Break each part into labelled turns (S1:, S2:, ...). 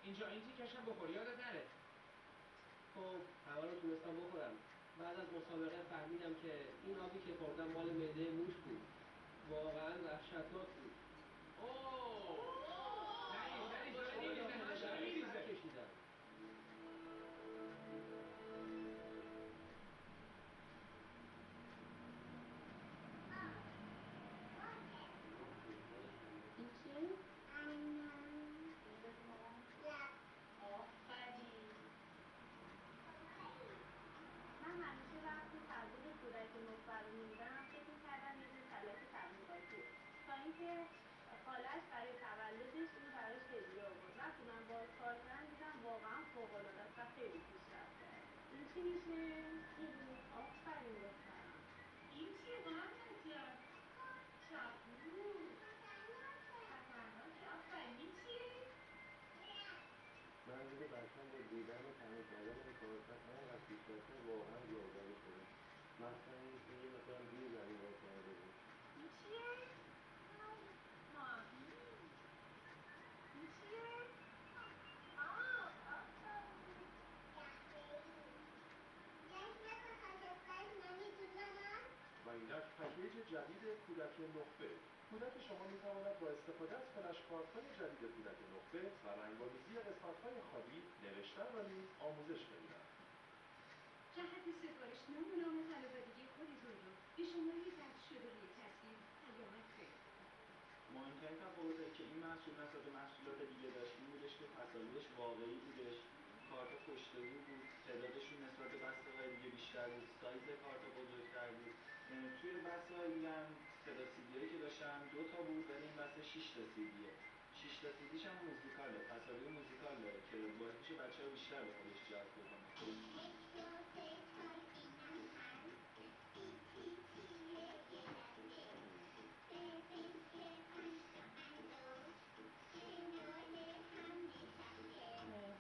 S1: اینجا این تیکش هم بخوری یادت نره.
S2: خب همه رو تونستم بخورم. بعد از مسابقه فهمیدم که این آبی که خوردم مال معده موش بود. واقعا وحشتناک بود.
S1: اوه نریزه
S2: کشیدم.
S3: این چیه؟
S4: من همیشه وقتی تولد کودک نطفه رو می‌دیدم فکر می‌کردم یه جور کلاس تبلیغاتیه تا اینکه خاله‌اش برای تولدش این براش هدیه آورد. وقتی من باهاش کار کردم دیدم واقعا فوق‌العاده است و خیلی پیشرفت کرده.
S3: این چی میشه؟
S4: آفرین دخترم.
S3: این چیه محمد جان؟ چاقو. خطرناکه. آفرین این چیه؟
S5: منظور بچه‌م با دیدن و تمام کردن این کارات انقدر پیشرفته واقعا یادآور شدم. مثلا اینکه یه مقدار دیر زمین را کرده بود.
S3: این چیه؟ ماهی. این چیه؟
S6: و اینک پکیج جدید کودک نخبه. کودک شما می‌تواند با استفاده از فلش‌کارت‌های جدید کودک نخبه و رنگ‌آمیزی قسمت‌های خالی نوشتن و نیز آموزش ببیند.
S7: جهت سفارشنامه و نام طلب‌آوری خودتون رو به شماره ثبت شده روی تصویر پیامک کنید.
S8: مهمترین تفاوتی که این محصول نسبت به محصولات دیگه داشت این بودش که تصاویرش واقعی بودش، کارت پشت‌رو بود، تعدادشون نسبت به بسته‌های دیگه بیشتر بود، سایز کارت بزرگتر بود. توی بسته‌های دیگه هم تعداد سیدی‌هایی که داشتن 2 تا بود ولی این بسته 6 تا سیدیه. 6 تا سیدیش هم موزیکاله، تصاویر موزیکال داره که باعث میشه بچه‌ها بیشتر به خودش جلب کنه.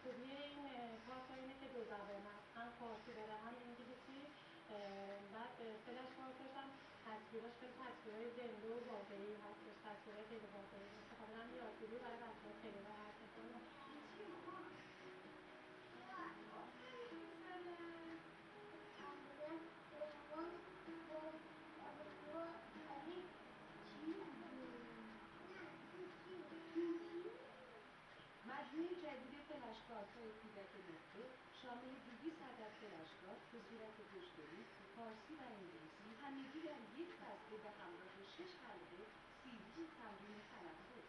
S4: خوبی این کارت اینه که دو زبانه است، هم فارسی داره هم انگلیسی. بعد فلش کارتش هم تصویراش خیلی تصویرهای زنده و واقعی هستش، تصویرهای خیلی واقعی هست. خاطر هم یادگیری برای بچه‌ها خیلی راحت می‌کنه.
S7: مجموعه جدید فلش کارت‌های کودک نقطه شامل 200 عدد فلش کارت به صورت پشت‌رو فارسی و انگلیسی همگی در یک بسته به همراه 6 حلقه CD تمرین تلفظ.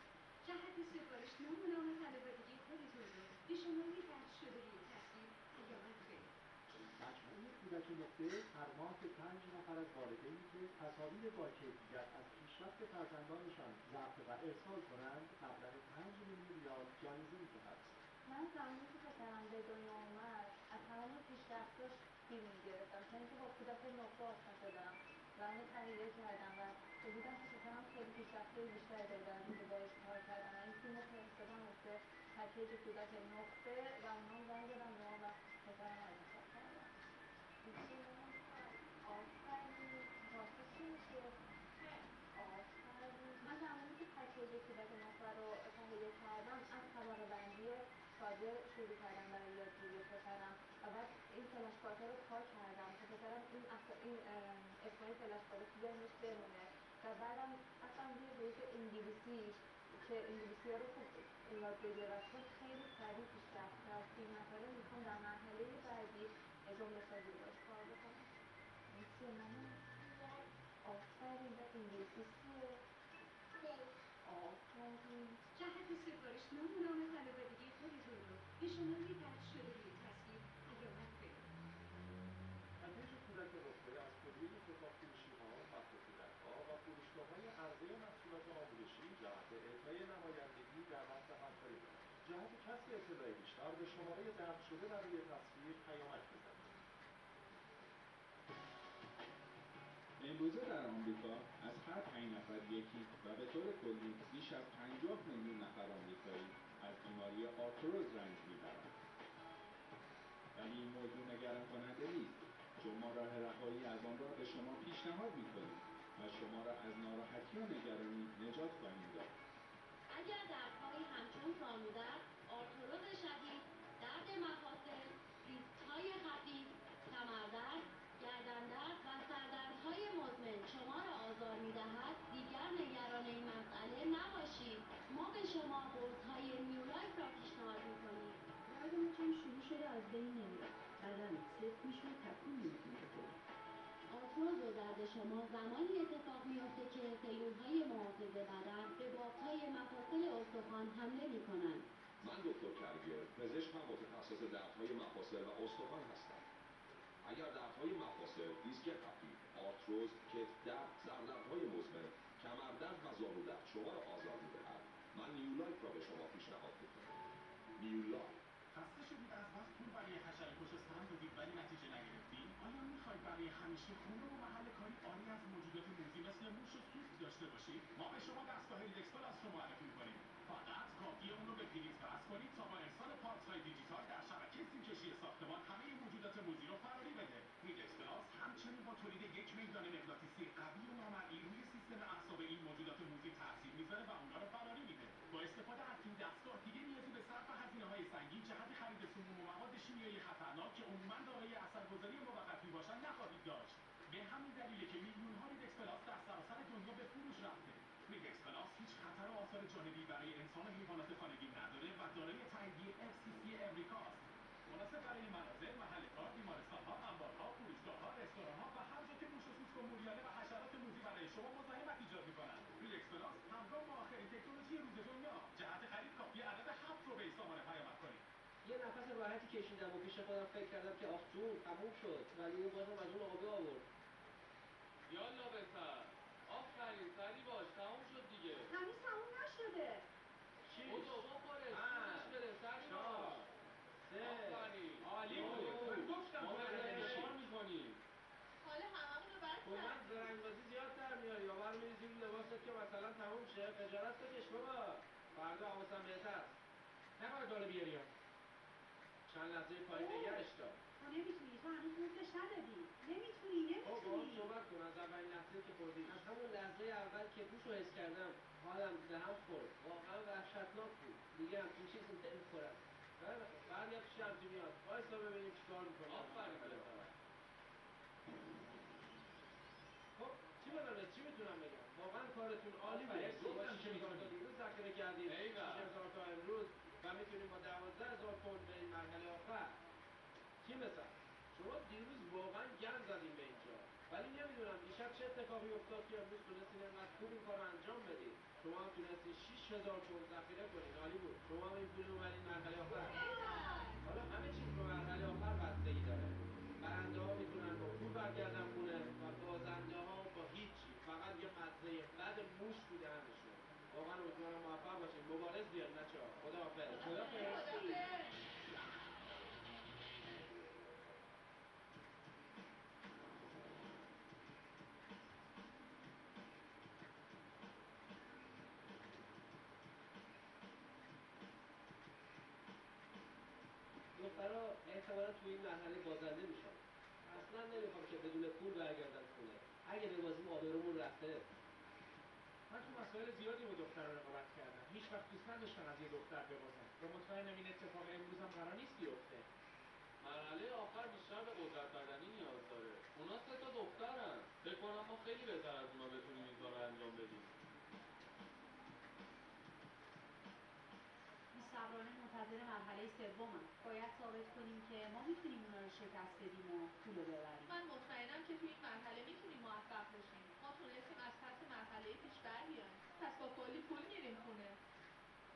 S7: جهت سفارشنامه و نام طلب‌آوری خودتون رو به شماره ثبت شده روی تصویر پیامک کنید.
S6: مجموعه کودک نقطه هر ماه به 5 نفر از والدینی که تصاویر با کیفیت از پیشرفت فرزندانشان ضبط و ارسال کنند مبلغ 5 میلیون ریال جایزه می‌دهد.
S4: من زمانی که پسرم به دنیا اومد از تمام پیشرفتاش فیلم گرفتم، چون اینکه با کودک نقطه آشنا شدم و اونو تهیه کردم و دیدم که پسرم خیلی پیشرفته بیشتری داره در حوزه باهاش کار کردن و این فیلم رو فرستادم واسه پکیج کودک نقطه و اونا هم زنگ زدن به ما و پسرم رو انتخاب کردم. آفرین واسه چی میشه؟ آفرین من زمانی که پکیج کودک نقطه رو تهیه کردم از طبقه بندی ساده شروع کردم برای یادگیری پسرم و بعد این فلش کارت رو پاک کردم که پسرم این اسمای فلش کارت تو ذهنش بمونه و بعدم رفتم روی حروف انگلیسیش که انگلیسی ها رو خوب یاد بگیره و چون خیلی سریع پیشرفت کرد 3 نفره میخوام در مرحله بعدی جمله سازی باش کار بکنم. این چیه منو؟ آفرین و انگلیسی چیه؟ آفرین
S7: جهت سفارشنامه و نام طلب‌آوری خودتون رو به شماره ثبت شده روی تصویر پیامک کنید.
S6: پکیج کودک نقطه از کلیه کتاب فروشی‌ها، مهد کودک‌ها و فروشگاه‌های عرضه محصولات آموزشی جهت اعطای نمایندگی در متن همکاری دارد. جهت کسب اطلاع بیشتر به شماره ضبط شده در روی تصویر پیامک بزنید.
S1: امروزه در آمریکا از هر 5 نفر یکی و به طور کلی بیش از 50 میلیون نفر آمریکایی از بیماری آرتروز رنج میبرند. ولی این موضوع نگران کننده نیست، چون ما راه رهایی از آن را به شما پیشنهاد می‌کنیم و شما را از ناراحتی و نگرانی نجات خواهیم داد.
S3: اگر دردهایی همچون زانودرد،
S9: آرتروز شدید، درد مفاصل، دیسک‌های خفیف، کمردرد، گردندرد و سردردهای مزمن شما را آزار می‌دهد، دیگر نگران این مسئله نباشید. ما به شما قرص‌های نیولایف را پیشنهاد می‌کنیم.
S7: درد مچم شروع شده از بین نمیاد. بدن سفت میشه و تکون نمیتونی بخوری.
S9: آرتروز و درد شما زمانی اتفاق می‌افته که سلول‌های محافظ بدن به بافهای مفاصل استخوان حمله می‌کنند.
S10: من دکتر کرگر، پزشکم متخصص دردهای مفاصل و استخوان هستم. اگر دردهای مفاصل، دیسک خفیف، آرتروز، کتف درد، سردردهای مزمن، کمردرد و زانودرد شما را آزار می‌دهد، من نیولایف را به شما پیشنهاد می‌کنم. نیولایف.
S6: خسته شدید از بس پول برای حشره کش سهم دادید ولی نتیجه نگرفتید؟ آیا میخواید برای همیشه خونه و محل کاری عالی از موجودات موذی مثل موش و سوسک داشته باشید؟ ما به شما دستگاه ریدکس پلاس رو معرفی می‌کنیم. فقط کافیه اون رو به پریز وصل کنید تا با ارسال پارت‌های دیجیتال در شبکه سیمکشی ساختمان همه موجودات موذی رو فراری بده. ریدکس پلاس همچنین با تولید یک میدان مغناطیسی قوی و نامرئی روی سیستم اعصاب این موجودات موذی تاثیر میذاره و اونها رو فراری میده. با استفاده از این دستگاه دیگه نیازی به صرف هزینه‌های سنگین جهت خرید سموم و مواد شیمیایی خطرناک که عموماً دارای اثرگذاری موقت میباشن نخواهید داشت. به همین دلیله که میلیون‌ها ریدکس پلاس در سراسر دنیا به فروش رفته. ریدکس پلاس هیچ خطر و آثار جانبی برای انسان و حیوانات خانگی نداره و دارای تاییدیه FCC امریکاست. مناسب برای منازل، محل کار، بیمارستان‌ها، انبارها، فروشگاه‌ها، رستوران‌ها و هر جا که موش و سوسک و موریانه و حشرات موذی برای شما مزاحمت ایجاد می‌کنند. ریدکس پلاس همراه با آخرین تکنولوژی روز دنیا. جهت خرید کافیه عدد 7 رو به این سامانه پیامد کنید.
S2: یه نفس راحتی کشیدم و پیش خودم فکر کردم که آخ جون تموم شد، ولی اون بازم از اون آبه آورد.
S11: یالا بسر آفرین سری باش تموم شد دیگه.
S7: هنوز تموم نشده.
S2: چی؟
S11: بودو بخوره سیبش بده سری باش. آفرین عالی بود.
S2: گفتم
S11: ما
S2: باید
S11: داریم
S2: بشی.
S11: کار میکنیم.
S3: حالا هممون رو بس
S2: کلا زرنگبازی زیاد در میاری یا برمی‌ریزی رو لباست که مثلا تموم شه خجالت بکش بابا. فردا حواسم بهتر. نباید داره بیاری ها. چند لحظه پایین نگهش دار.
S7: تو نمیتونی، تو هنوز نوزش ندادی. نمیتونی.
S2: با هم صحبت کن از اولین لحظه که خوردی. از همون لحظه اول که بوش رو حس کردم حالم به هم خورد. واقعا وحشتناک بود. دیگه همچین چیزی نمیخورم. بعد یه پیش همچی میاد. وایسا ببینیم چیکار میکنی.
S11: آفرین بسر.
S2: خب چی بدم چی میتونم بگم؟ واقعا کارتون عالی بود.
S11: گفتم که
S2: میتونید دیروز ذخیره کردید.
S11: ایول.
S2: 6,000 تا امروز و میتونیم با 12,000 پوند به این مرحله آخر. چی مثلا؟ شما دیروز واقعا گند زدین به اینجا. ولی نمیدونم دیشب چه اتفاقی افتاد که امروز تونستین انقدر خوب این کار رو انجام بدید. شما هم تونستین 6,000 پوند ذخیره کنید. عالی بود. شما هم این پول رو اومدین مرحله آخر. حالا همه چیز رو مرحله آخر بستگی داره. برنده ها میتونن با پول برگردن خونه و بازنده ها با هیچی، فقط یه مزه بد موش تو دهنشون. واقعا امیدوارم موفق باشین. مبارز بیارین بچه‌ها. خداحافظ. دخترها احتمالا توی این مرحله بازنده میشن. اصلا نمیخوام که بدون پول برگردن خونه. اگه ببازیم آبرومون رفته.
S6: من تو مسائل زیادی با دخترها رقابت کردم. هیچ وقت دوست نداشتم از یه دختر ببازم. و مطمئنم این اتفاق امروز هم قرار نیست بیفته.
S11: مرحله آخر بیشتر به قدرت بدنی نیاز داره. اونا 3 تا دخترن. فکر کنم ما خیلی بهتر از اونا بتونیم این کار رو انجام بدیم.
S7: بی‌صبرانه منتظر مرحله سومم. باید ثابت کنیم که ما میتونیم اونا رو شکست بدیم و پول رو ببریم.
S3: من مطمئنم که توی این مرحله میتونیم موفق بشیم. ما تونستیم از پس مرحله پیش بر بیایم. پس با کلی پول میریم خونه.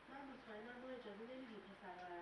S7: من مطمئنم ما اجازه نمیدیم پسرها